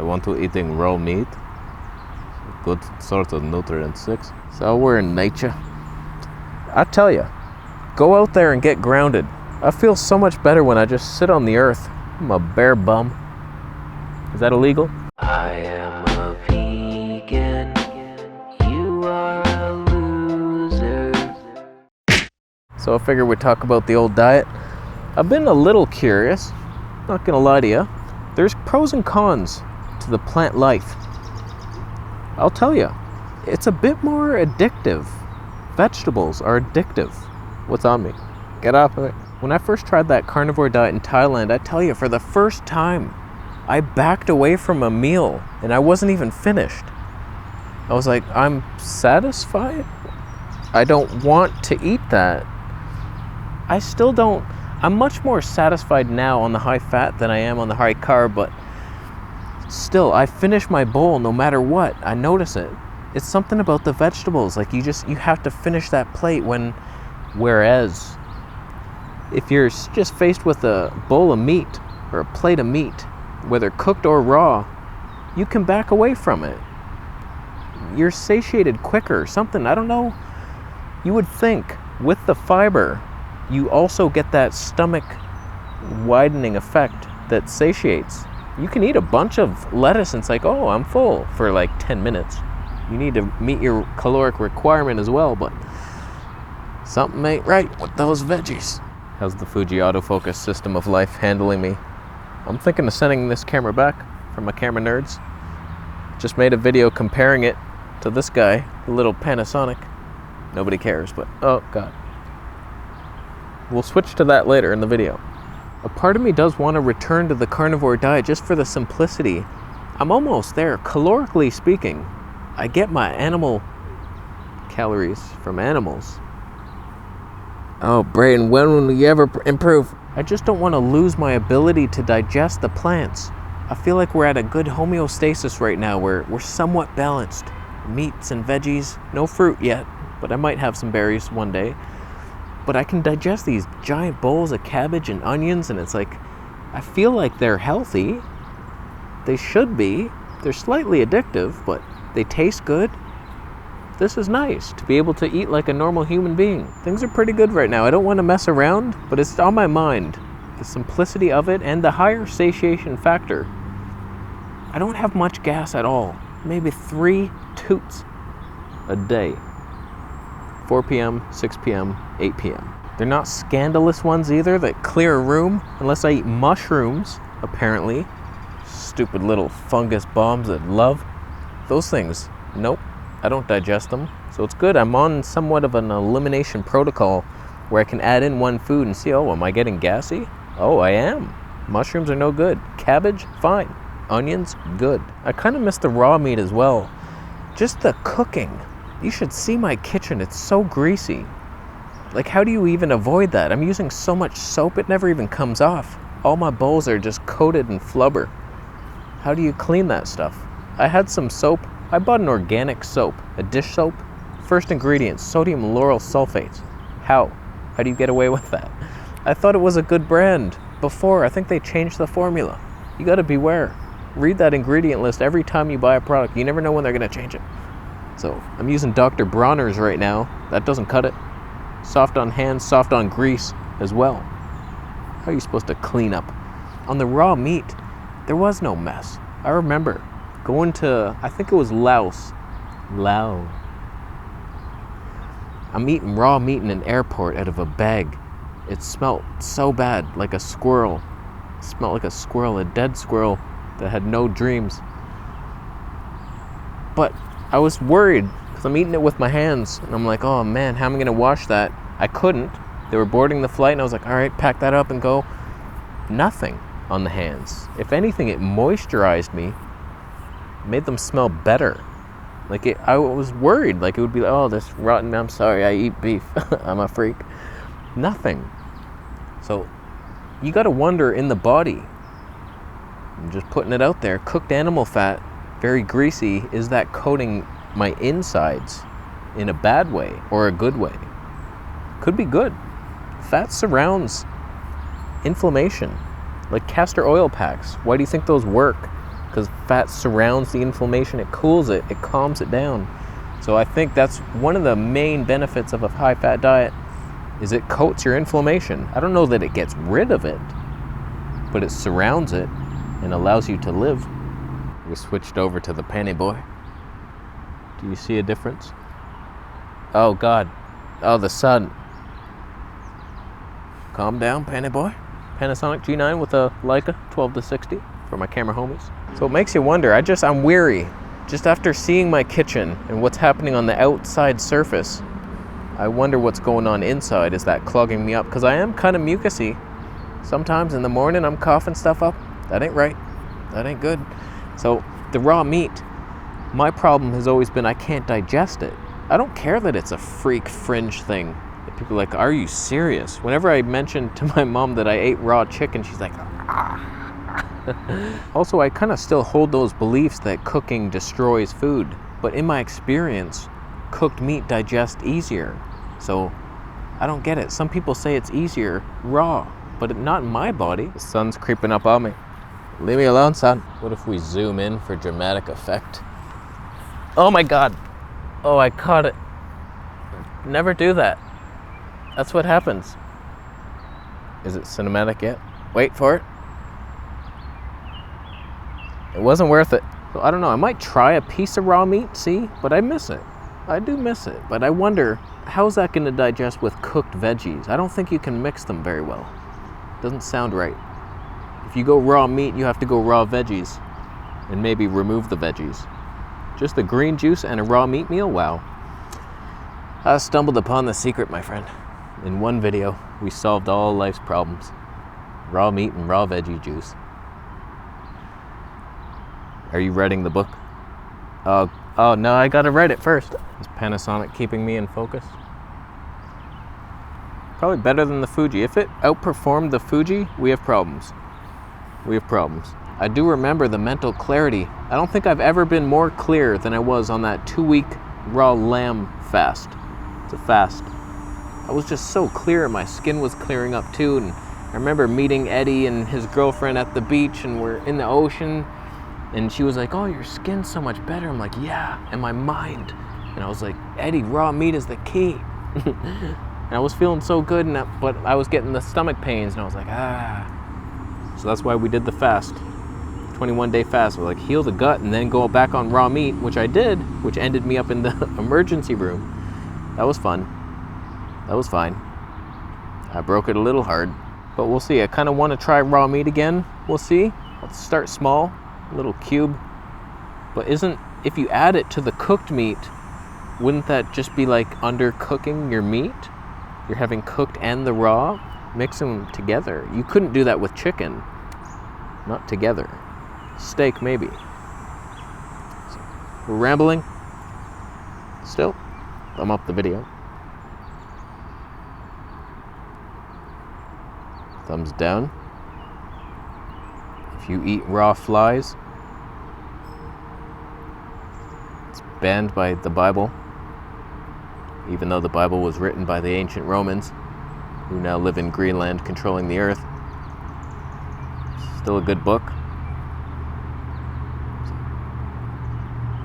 I want to eating raw meat. Good sort of nutrients. 6. So we're in nature. I tell you, go out there and get grounded. I feel so much better when I just sit on the earth. I'm a bare bum. Is that illegal? I am a vegan. You are a loser. So I figured we'd talk about the old diet. I've been a little curious, not gonna lie to you. There's pros and cons to the plant life. I'll tell you, it's a bit more addictive. Vegetables are addictive. What's on me? Get off of it. When I first tried that carnivore diet in Thailand, I tell you, for the first time, I backed away from a meal and I wasn't even finished. I was like, I'm satisfied? I don't want to eat that. I still don't. I'm much more satisfied now on the high fat than I am on the high carb, but still, I finish my bowl no matter what. I notice it. It's something about the vegetables. Like you have to finish that plate whereas if you're just faced with a bowl of meat or a plate of meat, whether cooked or raw, you can back away from it. You're satiated quicker, something, I don't know. You would think with the fiber, you also get that stomach widening effect that satiates. You can eat a bunch of lettuce and it's like, oh, I'm full for like 10 minutes. You need to meet your caloric requirement as well, but something ain't right with those veggies. How's the Fuji autofocus system of life handling me? I'm thinking of sending this camera back for my camera nerds. Just made a video comparing it to this guy, the little Panasonic. Nobody cares, but oh God. We'll switch to that later in the video. A part of me does want to return to the carnivore diet just for the simplicity. I'm almost there. Calorically speaking, I get my animal calories from animals. Oh, Braden, when will you ever improve? I just don't want to lose my ability to digest the plants. I feel like we're at a good homeostasis right now where we're somewhat balanced. Meats and veggies, no fruit yet, but I might have some berries one day. But I can digest these giant bowls of cabbage and onions, and it's like, I feel like they're healthy. They should be. They're slightly addictive, but they taste good. This is nice to be able to eat like a normal human being. Things are pretty good right now. I don't want to mess around, but it's on my mind. The simplicity of it and the higher satiation factor. I don't have much gas at all. Maybe 3 toots a day. 4 p.m., 6 p.m., 8 p.m. They're not scandalous ones either that clear a room unless I eat mushrooms, apparently. Stupid little fungus bombs that love. Those things, nope. I don't digest them, so it's good. I'm on somewhat of an elimination protocol where I can add in one food and see, oh, am I getting gassy? Oh, I am. Mushrooms are no good. Cabbage, fine. Onions, good. I kind of miss the raw meat as well. Just the cooking. You should see my kitchen. It's so greasy. Like, how do you even avoid that? I'm using so much soap, it never even comes off. All my bowls are just coated in flubber. How do you clean that stuff? I had some soap. I bought an organic soap, a dish soap. First ingredient, sodium lauryl sulfate. How? How do you get away with that? I thought it was a good brand before. I think they changed the formula. You gotta beware. Read that ingredient list every time you buy a product. You never know when they're gonna change it. So I'm using Dr. Bronner's right now. That doesn't cut it. Soft on hands, soft on grease as well. How are you supposed to clean up? On the raw meat, there was no mess. I remember going to, I think it was Laos. I'm eating raw meat in an airport out of a bag. It smelled so bad, like a squirrel. It smelled like a squirrel, a dead squirrel that had no dreams. But I was worried because I'm eating it with my hands and I'm like, oh man, how am I gonna wash that? I couldn't. They were boarding the flight and I was like, all right, pack that up and go. Nothing on the hands. If anything, it moisturized me, made them smell better. Like I was worried, like it would be like, oh, this rotten, I'm sorry, I eat beef. I'm a freak. Nothing. So you gotta wonder in the body, I'm just putting it out there, cooked animal fat, very greasy, is that coating my insides in a bad way or a good way? Could be good. Fat surrounds inflammation. Like castor oil packs. Why do you think those work? because fat surrounds the inflammation, it cools it, it calms it down. So I think that's one of the main benefits of a high-fat diet, is it coats your inflammation. I don't know that it gets rid of it, but it surrounds it and allows you to live. We switched over to the Penny Boy. Do you see a difference? Oh God, oh the sun. Calm down, Penny Boy. Panasonic G9 with a Leica 12-60 for my camera homies. So it makes you wonder, I'm weary. Just after seeing my kitchen and what's happening on the outside surface, I wonder what's going on inside. Is that clogging me up? Because I am kind of mucusy. Sometimes in the morning I'm coughing stuff up. That ain't right. That ain't good. So the raw meat, my problem has always been I can't digest it. I don't care that it's a freak fringe thing. People are like, are you serious? Whenever I mention to my mom that I ate raw chicken, she's like, ah. Also, I kind of still hold those beliefs that cooking destroys food. But in my experience, cooked meat digests easier. So I don't get it. Some people say it's easier raw, but not in my body. The sun's creeping up on me. Leave me alone, son. What if we zoom in for dramatic effect? Oh my God. Oh, I caught it. Never do that. That's what happens. Is it cinematic yet? Wait for it. It wasn't worth it. So I don't know, I might try a piece of raw meat, see? But I miss it. I do miss it. But I wonder, how's that going to digest with cooked veggies? I don't think you can mix them very well. Doesn't sound right. If you go raw meat, you have to go raw veggies. And maybe remove the veggies. Just the green juice and a raw meat meal? Wow. I stumbled upon the secret, my friend. In one video, we solved all life's problems. Raw meat and raw veggie juice. Are you reading the book? Oh no, I gotta read it first. Is Panasonic keeping me in focus? Probably better than the Fuji. If it outperformed the Fuji, we have problems. We have problems. I do remember the mental clarity. I don't think I've ever been more clear than I was on that 2-week raw lamb fast. It's a fast. I was just so clear, my skin was clearing up too, and I remember meeting Eddie and his girlfriend at the beach, and we're in the ocean, and she was like, oh, your skin's so much better. I'm like, yeah, and my mind. And I was like, Eddie, raw meat is the key. And I was feeling so good, but I was getting the stomach pains, and I was like, ah. So that's why we did the fast. 21-day fast. We're like, heal the gut and then go back on raw meat, which I did, which ended me up in the emergency room. That was fun. That was fine. I broke it a little hard, but we'll see. I kind of want to try raw meat again. We'll see. Let's start small, a little cube. But if you add it to the cooked meat, wouldn't that just be like undercooking your meat? You're having cooked and the raw, mix them together. You couldn't do that with chicken, not together. Steak, maybe. So, we're rambling. Still, thumb up the video. Thumbs down. If you eat raw flies, it's banned by the Bible, even though the Bible was written by the ancient Romans, who now live in Greenland controlling the earth. Still a good book.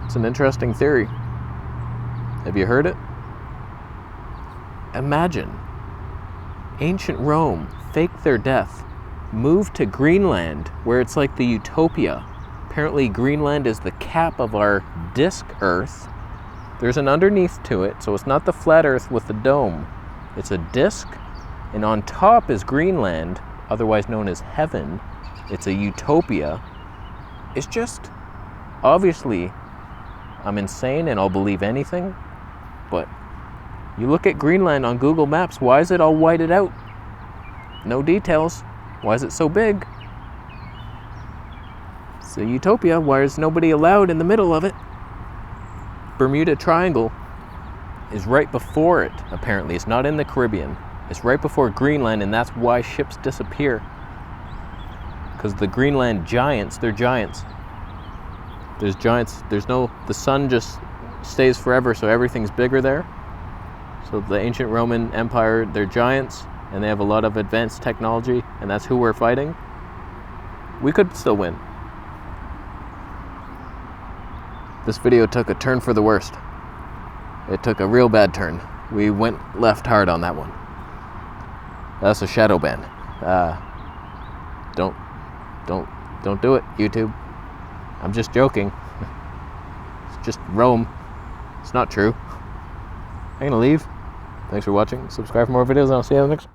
It's an interesting theory. Have you heard it? Imagine ancient Rome faked their death, moved to Greenland, where it's like the utopia. Apparently Greenland is the cap of our disk Earth. There's an underneath to it, so it's not the flat Earth with the dome. It's a disk, and on top is Greenland, otherwise known as heaven. It's a utopia. It's just, obviously, I'm insane and I'll believe anything, but you look at Greenland on Google Maps, why is it all whited out? No details. Why is it so big? It's a utopia. Why is nobody allowed in the middle of it? Bermuda Triangle is right before it, apparently. It's not in the Caribbean. It's right before Greenland, and that's why ships disappear. Because the Greenland giants, they're giants. There's giants, the sun just stays forever, so everything's bigger there. So the ancient Roman Empire, they're giants, and they have a lot of advanced technology, and that's who we're fighting. We could still win. this video took a turn for the worst. It took a real bad turn. We went left hard on that one. That's a shadow ban. Don't do it, YouTube. I'm just joking. It's just Rome. It's not true. I'm gonna leave. Thanks for watching. Subscribe for more videos, and I'll see you on the next one.